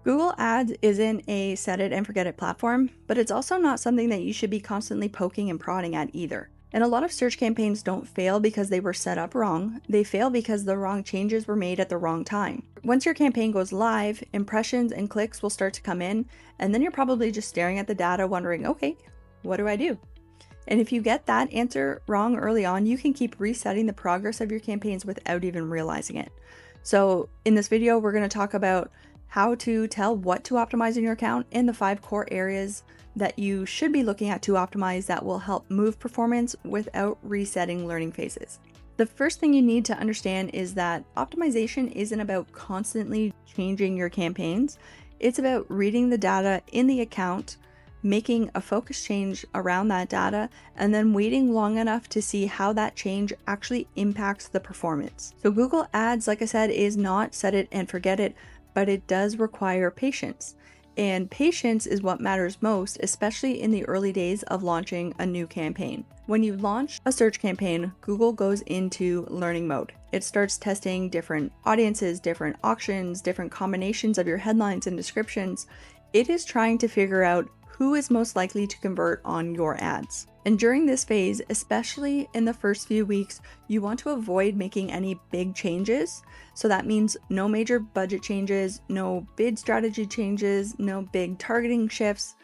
Google Ads isn't a set it and forget it platform, but it's also not something that you should be constantly poking and prodding at either. And a lot of search campaigns don't fail because they were set up wrong, they fail because the wrong changes were made at the wrong time. Once your campaign goes live, impressions and clicks will start to come in, and then you're probably just staring at the data wondering, okay, what do I do? And if you get that answer wrong early on, you can keep resetting the progress of your campaigns without even realizing it. So in this video, we're going to talk about how to tell what to optimize in your account and the 5 core areas that you should be looking at to optimize that will help move performance without resetting learning phases. The first thing you need to understand is that optimization isn't about constantly changing your campaigns. It's about reading the data in the account, making a focus change around that data, and then waiting long enough to see how that change actually impacts the performance. So Google Ads, like I said, is not set it and forget it, but it does require patience. And patience is what matters most, especially in the early days of launching a new campaign. When you launch a search campaign, Google goes into learning mode. It starts testing different audiences, different auctions, different combinations of your headlines and descriptions. It is trying to figure out who is most likely to convert on your ads. And during this phase, especially in the first few weeks, you want to avoid making any big changes. So that means no major budget changes, no bid strategy changes, no big targeting shifts,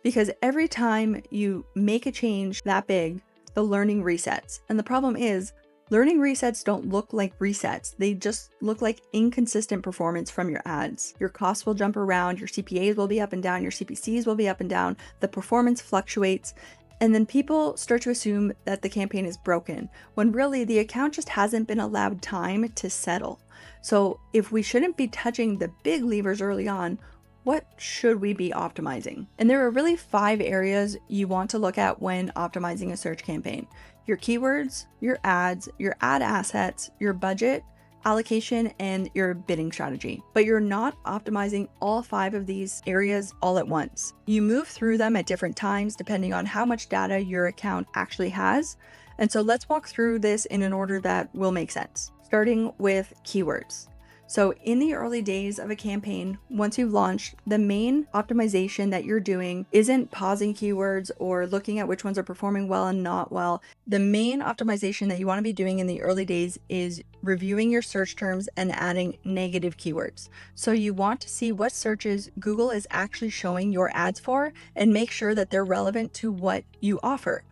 because every time you make a change that big, the learning resets. And the problem is, learning resets don't look like resets. They just look like inconsistent performance from your ads. Your costs will jump around, your CPAs will be up and down, your CPCs will be up and down, the performance fluctuates, and then people start to assume that the campaign is broken, when really the account just hasn't been allowed time to settle. So if we shouldn't be touching the big levers early on, what should we be optimizing? And there are really 5 areas you want to look at when optimizing a search campaign: your keywords, your ads, your ad assets, your budget, allocation, and your bidding strategy. But you're not optimizing all 5 of these areas all at once. You move through them at different times depending on how much data your account actually has. And so let's walk through this in an order that will make sense, starting with keywords. So in the early days of a campaign, once you've launched, the main optimization that you're doing isn't pausing keywords or looking at which ones are performing well and not well. The main optimization that you want to be doing in the early days is reviewing your search terms and adding negative keywords. So you want to see what searches Google is actually showing your ads for and make sure that they're relevant to what you offer.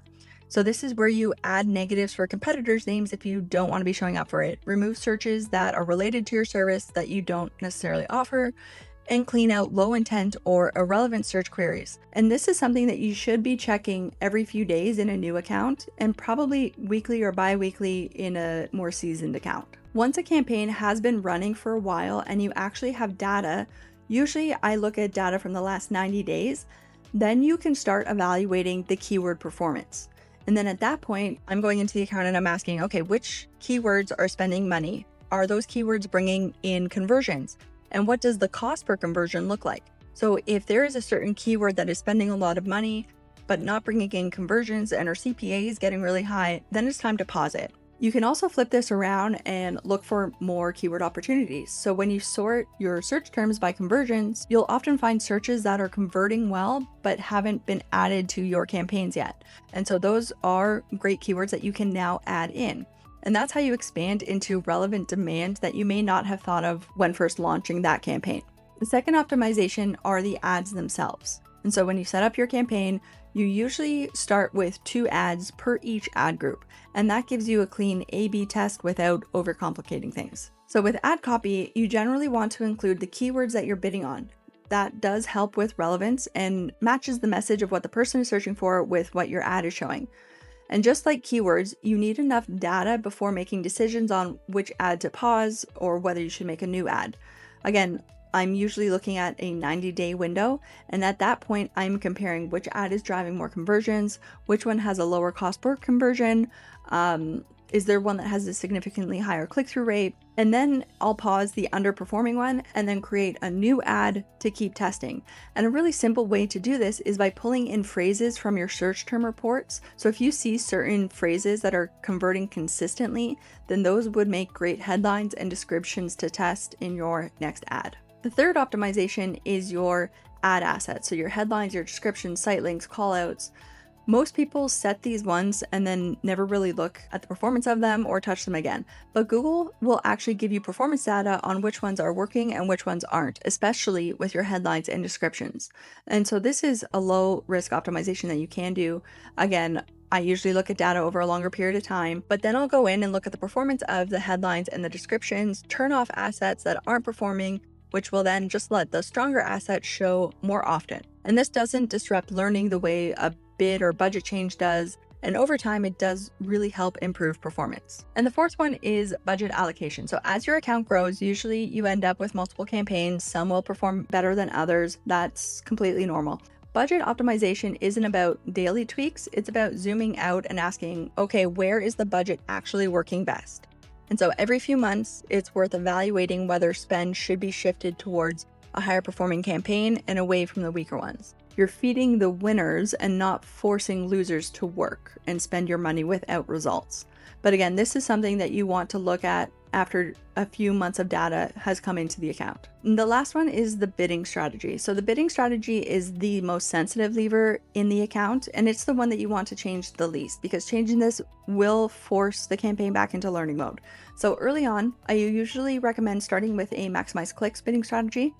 So this is where you add negatives for competitors' names if you don't want to be showing up for it. Remove searches that are related to your service that you don't necessarily offer, and clean out low intent or irrelevant search queries. And this is something that you should be checking every few days in a new account, and probably weekly or bi-weekly in a more seasoned account. Once a campaign has been running for a while and you actually have data, usually I look at data from the last 90 days, then you can start evaluating the keyword performance. And then at that point, I'm going into the account and I'm asking, okay, which keywords are spending money? Are those keywords bringing in conversions? And what does the cost per conversion look like? So if there is a certain keyword that is spending a lot of money, but not bringing in conversions and our CPA is getting really high, then it's time to pause it. You can also flip this around and look for more keyword opportunities. So when you sort your search terms by conversions, you'll often find searches that are converting well, but haven't been added to your campaigns yet. And so those are great keywords that you can now add in. And that's how you expand into relevant demand that you may not have thought of when first launching that campaign. The second optimization are the ads themselves. And so when you set up your campaign, you usually start with 2 ads per each ad group, and that gives you a clean A/B test without overcomplicating things. So with ad copy, you generally want to include the keywords that you're bidding on. That does help with relevance and matches the message of what the person is searching for with what your ad is showing. And just like keywords, you need enough data before making decisions on which ad to pause or whether you should make a new ad. Again, I'm usually looking at a 90-day window, and at that point, I'm comparing which ad is driving more conversions, which one has a lower cost per conversion, is there one that has a significantly higher click-through rate, and then I'll pause the underperforming one and then create a new ad to keep testing. And a really simple way to do this is by pulling in phrases from your search term reports. So if you see certain phrases that are converting consistently, then those would make great headlines and descriptions to test in your next ad. The third optimization is your ad assets. So your headlines, your descriptions, site links, callouts. Most people set these ones and then never really look at the performance of them or touch them again. But Google will actually give you performance data on which ones are working and which ones aren't, especially with your headlines and descriptions. And so this is a low risk optimization that you can do. Again, I usually look at data over a longer period of time, but then I'll go in and look at the performance of the headlines and the descriptions, turn off assets that aren't performing, which will then just let the stronger assets show more often. And this doesn't disrupt learning the way a bid or budget change does, and over time it does really help improve performance. And the fourth one is budget allocation. So as your account grows, usually you end up with multiple campaigns. Some will perform better than others. That's completely normal. Budget optimization isn't about daily tweaks, it's about zooming out and asking, okay, where is the budget actually working best? And so every few months, it's worth evaluating whether spend should be shifted towards a higher performing campaign and away from the weaker ones. You're feeding the winners and not forcing losers to work and spend your money without results. But again, this is something that you want to look at after a few months of data has come into the account. And the last one is the bidding strategy. So the bidding strategy is the most sensitive lever in the account, and it's the one that you want to change the least because changing this will force the campaign back into learning mode. So early on, I usually recommend starting with a maximize clicks bidding strategy.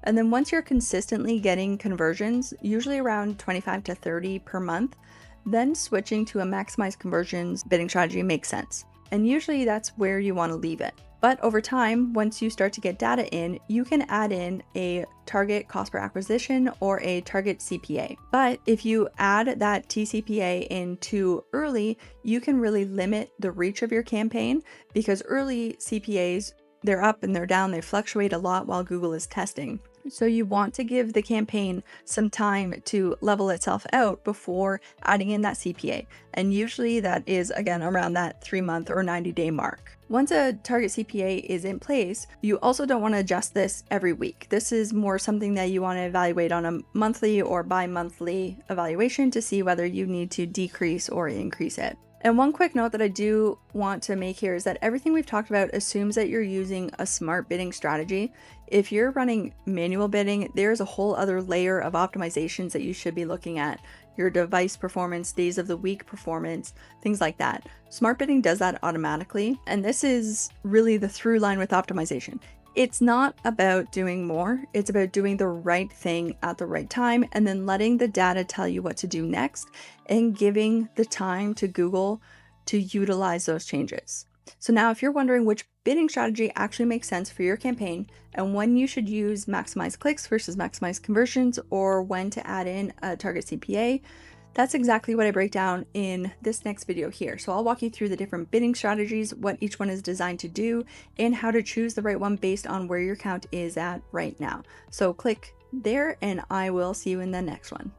And then once you're consistently getting conversions, usually around 25 to 30 per month, then switching to a maximize conversions bidding strategy makes sense. And usually that's where you want to leave it. But over time, once you start to get data in, you can add in a target cost per acquisition or a target CPA. But if you add that TCPA in too early, you can really limit the reach of your campaign because early CPAs, they're up and they're down, they fluctuate a lot while Google is testing. So you want to give the campaign some time to level itself out before adding in that CPA. And usually that is, again, around that 3-month or 90-day mark. Once a target CPA is in place, you also don't want to adjust this every week. This is more something that you want to evaluate on a monthly or bi-monthly evaluation to see whether you need to decrease or increase it. And one quick note that I do want to make here is that everything we've talked about assumes that you're using a smart bidding strategy. If you're running manual bidding, there's a whole other layer of optimizations that you should be looking at. Your device performance, days of the week performance, things like that. Smart bidding does that automatically. And this is really the through line with optimization. It's not about doing more, it's about doing the right thing at the right time and then letting the data tell you what to do next and giving the time to Google to utilize those changes. So now if you're wondering which bidding strategy actually makes sense for your campaign and when you should use maximize clicks versus maximize conversions or when to add in a target CPA, that's exactly what I break down in this next video here. So I'll walk you through the different bidding strategies, what each one is designed to do, and how to choose the right one based on where your account is at right now. So click there and I will see you in the next one.